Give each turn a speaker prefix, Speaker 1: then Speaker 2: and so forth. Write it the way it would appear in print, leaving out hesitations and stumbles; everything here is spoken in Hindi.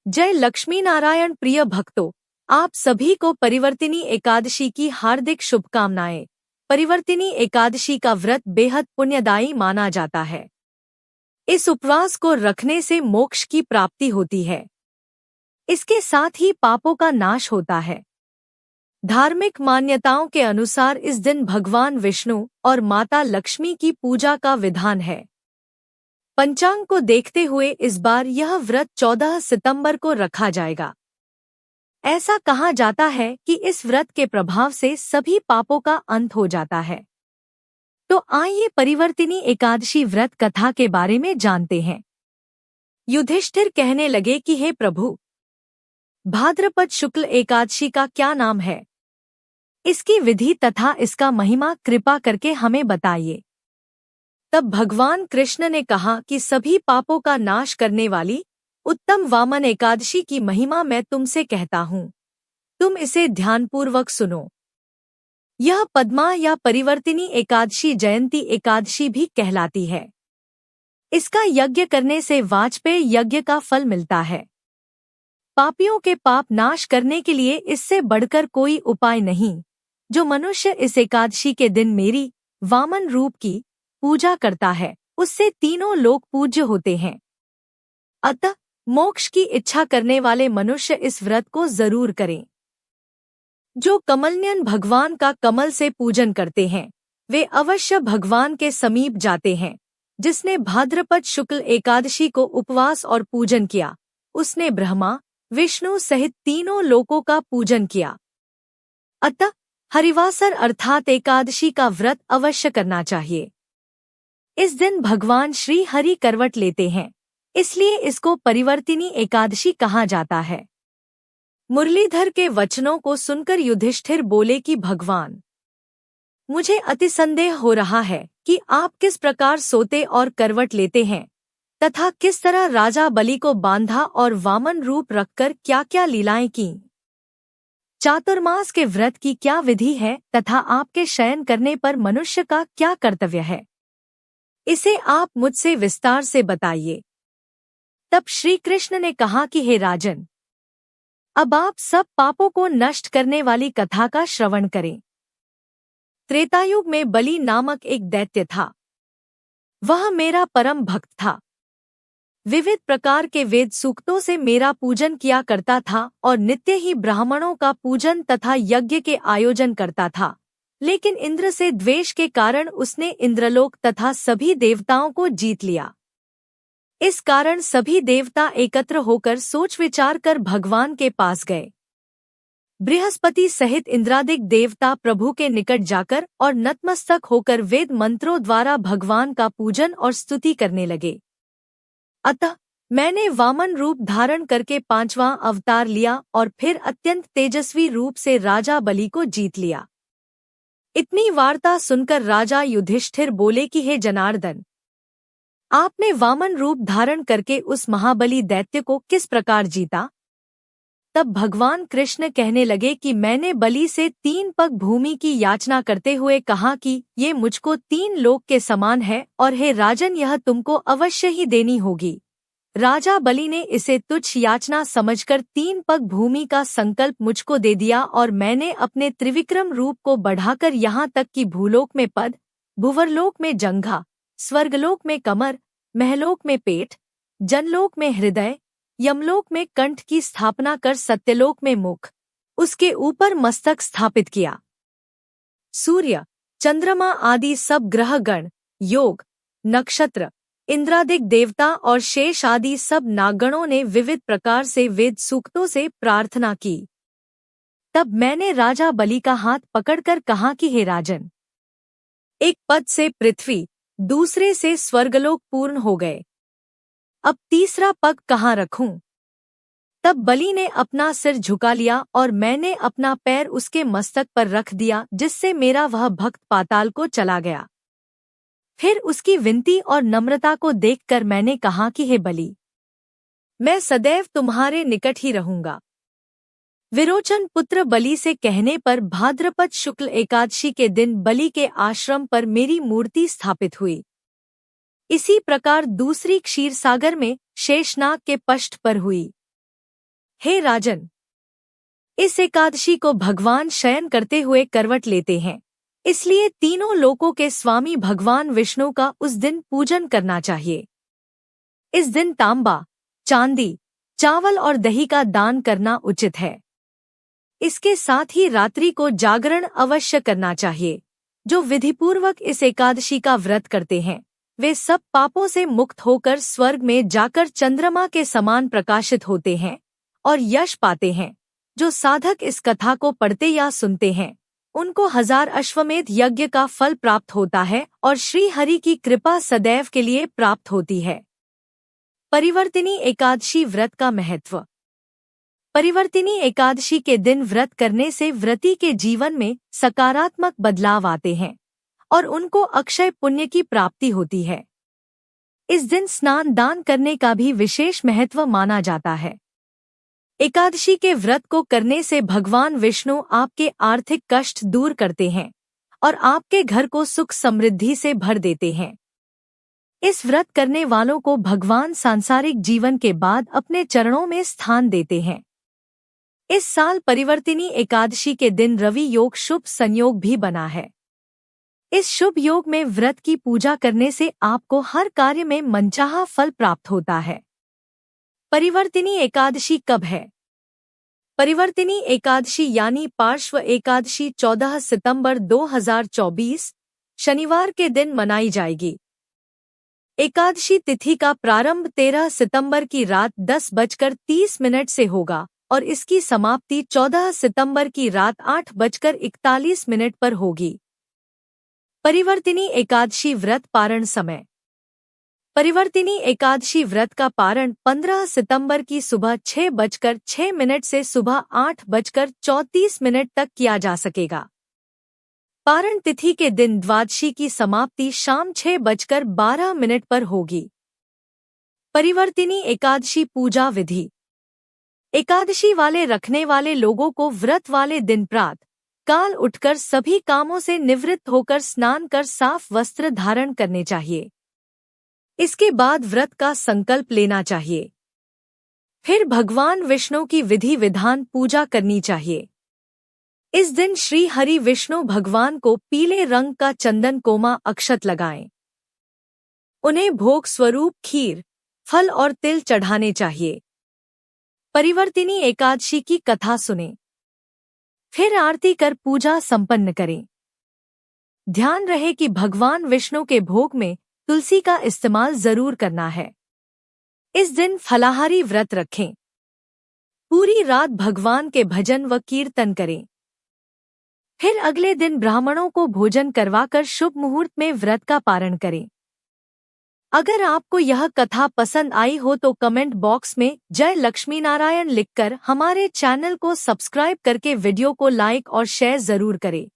Speaker 1: जय लक्ष्मी नारायण। प्रिय भक्तों, आप सभी को परिवर्तिनी एकादशी की हार्दिक शुभकामनाएं। परिवर्तिनी एकादशी का व्रत बेहद पुण्यदायी माना जाता है। इस उपवास को रखने से मोक्ष की प्राप्ति होती है। इसके साथ ही पापों का नाश होता है। धार्मिक मान्यताओं के अनुसार इस दिन भगवान विष्णु और माता लक्ष्मी की पूजा का विधान है। पंचांग को देखते हुए इस बार यह व्रत 14 सितंबर को रखा जाएगा। ऐसा कहा जाता है कि इस व्रत के प्रभाव से सभी पापों का अंत हो जाता है। तो आइए परिवर्तिनी एकादशी व्रत कथा के बारे में जानते हैं। युधिष्ठिर कहने लगे कि हे प्रभु, भाद्रपद शुक्ल एकादशी का क्या नाम है? इसकी विधि तथा इसका महिमा कृपा करके हमें बताइए। तब भगवान कृष्ण ने कहा कि सभी पापों का नाश करने वाली उत्तम वामन एकादशी की महिमा मैं तुमसे कहता हूँ। तुम इसे ध्यानपूर्वक सुनो। यह पद्मा या परिवर्तिनी एकादशी जयंती एकादशी भी कहलाती है। इसका यज्ञ करने से वाजपेय यज्ञ का फल मिलता है। पापियों के पाप नाश करने के लिए इससे बढ़कर कोई उपाय नहीं। जो मनुष्य इस एकादशी के दिन मेरी वामन रूप की पूजा करता है, उससे तीनों लोक पूज्य होते हैं। अतः मोक्ष की इच्छा करने वाले मनुष्य इस व्रत को जरूर करें। जो कमलनयन भगवान का कमल से पूजन करते हैं, वे अवश्य भगवान के समीप जाते हैं। जिसने भाद्रपद शुक्ल एकादशी को उपवास और पूजन किया, उसने ब्रह्मा विष्णु सहित तीनों लोकों का पूजन किया। अतः हरिवासर अर्थात एकादशी का व्रत अवश्य करना चाहिए। इस दिन भगवान श्री हरि करवट लेते हैं, इसलिए इसको परिवर्तिनी एकादशी कहा जाता है। मुरलीधर के वचनों को सुनकर युधिष्ठिर बोले कि भगवान, मुझे अति संदेह हो रहा है कि आप किस प्रकार सोते और करवट लेते हैं तथा किस तरह राजा बलि को बांधा और वामन रूप रखकर क्या क्या लीलाएं की। चातुर्मास के व्रत की क्या विधि है तथा आपके शयन करने पर मनुष्य का क्या कर्तव्य है, इसे आप मुझसे विस्तार से बताइए। तब श्री कृष्ण ने कहा कि हे राजन, अब आप सब पापों को नष्ट करने वाली कथा का श्रवण करें। त्रेतायुग में बलि नामक एक दैत्य था। वह मेरा परम भक्त था। विविध प्रकार के वेद सूक्तों से मेरा पूजन किया करता था और नित्य ही ब्राह्मणों का पूजन तथा यज्ञ के आयोजन करता था। लेकिन इंद्र से द्वेष के कारण उसने इंद्रलोक तथा सभी देवताओं को जीत लिया। इस कारण सभी देवता एकत्र होकर सोच विचार कर भगवान के पास गए। बृहस्पति सहित इंद्रादिक देवता प्रभु के निकट जाकर और नतमस्तक होकर वेद मंत्रों द्वारा भगवान का पूजन और स्तुति करने लगे। अतः मैंने वामन रूप धारण करके 5वां अवतार लिया और फिर अत्यंत तेजस्वी रूप से राजा बलि को जीत लिया। इतनी वार्ता सुनकर राजा युधिष्ठिर बोले कि हे जनार्दन, आपने वामन रूप धारण करके उस महाबली दैत्य को किस प्रकार जीता? तब भगवान कृष्ण कहने लगे कि मैंने बलि से 3 पग भूमि की याचना करते हुए कहा कि ये मुझको 3 लोक के समान है और हे राजन, यह तुमको अवश्य ही देनी होगी। राजा बलि ने इसे तुच्छ याचना समझकर 3 पग भूमि का संकल्प मुझको दे दिया और मैंने अपने त्रिविक्रम रूप को बढ़ाकर यहाँ तक कि भूलोक में पद, भुवरलोक में जंघा, स्वर्गलोक में कमर, महलोक में पेट, जनलोक में हृदय, यमलोक में कंठ की स्थापना कर सत्यलोक में मुख, उसके ऊपर मस्तक स्थापित किया। सूर्य, चंद्रमा आदि सब ग्रहगण, योग, नक्षत्र, इंद्रादिक देवता और शेष आदि सब नागगणों ने विविध प्रकार से वेद सूक्तों से प्रार्थना की। तब मैंने राजा बलि का हाथ पकड़कर कहा कि हे राजन, एक पद से पृथ्वी, दूसरे से स्वर्गलोक पूर्ण हो गए। अब तीसरा पग कहाँ रखूं? तब बलि ने अपना सिर झुका लिया और मैंने अपना पैर उसके मस्तक पर रख दिया, जिससे मेरा वह भक्त पाताल को चला गया। फिर उसकी विनती और नम्रता को देखकर मैंने कहा कि हे बलि, मैं सदैव तुम्हारे निकट ही रहूंगा। विरोचन पुत्र बलि से कहने पर भाद्रपद शुक्ल एकादशी के दिन बलि के आश्रम पर मेरी मूर्ति स्थापित हुई। इसी प्रकार दूसरी क्षीरसागर में शेषनाग के पष्ठ पर हुई। हे राजन, इस एकादशी को भगवान शयन करते हुए करवट लेते हैं, इसलिए तीनों लोकों के स्वामी भगवान विष्णु का उस दिन पूजन करना चाहिए। इस दिन तांबा, चांदी, चावल और दही का दान करना उचित है। इसके साथ ही रात्रि को जागरण अवश्य करना चाहिए। जो विधिपूर्वक इस एकादशी का व्रत करते हैं, वे सब पापों से मुक्त होकर स्वर्ग में जाकर चंद्रमा के समान प्रकाशित होते हैं और यश पाते हैं। जो साधक इस कथा को पढ़ते या सुनते हैं, उनको 1000 अश्वमेध यज्ञ का फल प्राप्त होता है और श्री हरि की कृपा सदैव के लिए प्राप्त होती है। परिवर्तिनी एकादशी व्रत का महत्व। परिवर्तिनी एकादशी के दिन व्रत करने से व्रती के जीवन में सकारात्मक बदलाव आते हैं और उनको अक्षय पुण्य की प्राप्ति होती है। इस दिन स्नान दान करने का भी विशेष महत्व माना जाता है। एकादशी के व्रत को करने से भगवान विष्णु आपके आर्थिक कष्ट दूर करते हैं और आपके घर को सुख समृद्धि से भर देते हैं। इस व्रत करने वालों को भगवान सांसारिक जीवन के बाद अपने चरणों में स्थान देते हैं। इस साल परिवर्तिनी एकादशी के दिन रवि योग शुभ संयोग भी बना है। इस शुभ योग में व्रत की पूजा करने से आपको हर कार्य में मनचाहा फल प्राप्त होता है। परिवर्तिनी एकादशी कब है? परिवर्तिनी एकादशी यानी पार्श्व एकादशी 14 सितंबर 2024 शनिवार के दिन मनाई जाएगी। एकादशी तिथि का प्रारंभ 13 सितंबर की रात 10:30 से होगा और इसकी समाप्ति 14 सितंबर की रात 8:41 पर होगी। परिवर्तिनी एकादशी व्रत पारण समय। परिवर्तिनी एकादशी व्रत का पारण 15 सितंबर की सुबह 6:06 से सुबह 8:34 तक किया जा सकेगा। पारण तिथि के दिन द्वादशी की समाप्ति शाम 6:12 पर होगी। परिवर्तिनी एकादशी पूजा विधि। एकादशी वाले रखने वाले लोगों को व्रत वाले दिन प्रातः काल उठकर सभी कामों से निवृत्त होकर स्नान कर साफ वस्त्र धारण करने चाहिए। इसके बाद व्रत का संकल्प लेना चाहिए। फिर भगवान विष्णु की विधि विधान पूजा करनी चाहिए। इस दिन श्री हरि विष्णु भगवान को पीले रंग का चंदन कोमा अक्षत लगाएं। उन्हें भोग स्वरूप खीर, फल और तिल चढ़ाने चाहिए। परिवर्तिनी एकादशी की कथा सुनें। फिर आरती कर पूजा संपन्न करें। ध्यान रहे कि भगवान विष्णु के भोग में तुलसी का इस्तेमाल जरूर करना है। इस दिन फलाहारी व्रत रखें। पूरी रात भगवान के भजन व कीर्तन करें। फिर अगले दिन ब्राह्मणों को भोजन करवाकर शुभ मुहूर्त में व्रत का पारण करें। अगर आपको यह कथा पसंद आई हो तो कमेंट बॉक्स में जय लक्ष्मी नारायण लिखकर हमारे चैनल को सब्सक्राइब करके वीडियो को लाइक और शेयर जरूर करें।